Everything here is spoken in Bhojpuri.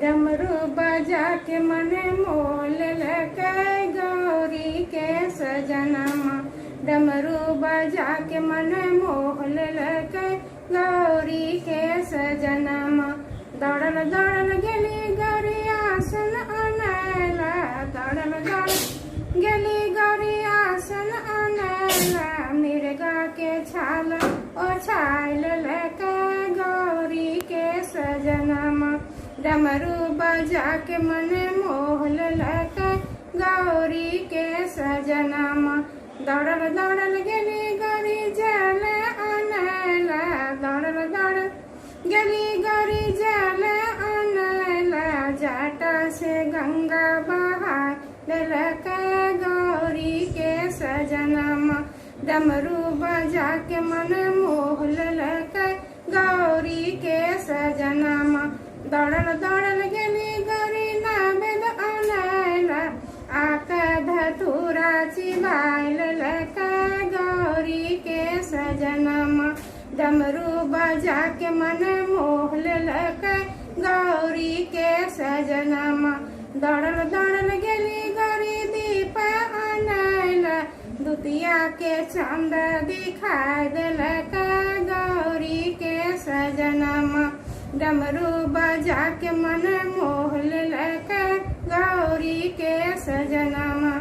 डमरू बजा के मने मोह लेलकै गौरी के सजनमा। डमरू बजा के मने मोह लेलकै गौरी के सजनमा। दौड़ल दौड़ल गेली गौरी आसन अनैला। दौड़ल दौड़ल गेली गौरी आसन अनैला। मिर्गा के छाल ओछाय लेलकै गौरी के सजनमा। डमरू बजा के मने मोह लेलकै गौरी के सजनमा। दौड़ल दौड़ल गेली गौरी जल अनैला। दौड़ल दौड़ल गेली गौरी जल अनैला। जाटा से गंगा बहाय लेलकै गौरी के सजनमा। डमरू बजा के मन मोह लेलकै गौरी के सजनमा। दौड़ल दौड़ल गेली गौरी नावेद अनैला। आका धतूरा चिबाय लेलकै गौरी के सजनमा। डमरू बजा के मन मोह लेलकै गौरी के सजनमा। दौड़ल दौड़ल गेली गौरी दीप अनैला। दुतिया के चंद दिखाई देलकै गौरी के सजनमा। डमरू बजा के मन मोह लेलकै गौरी के सजनमा।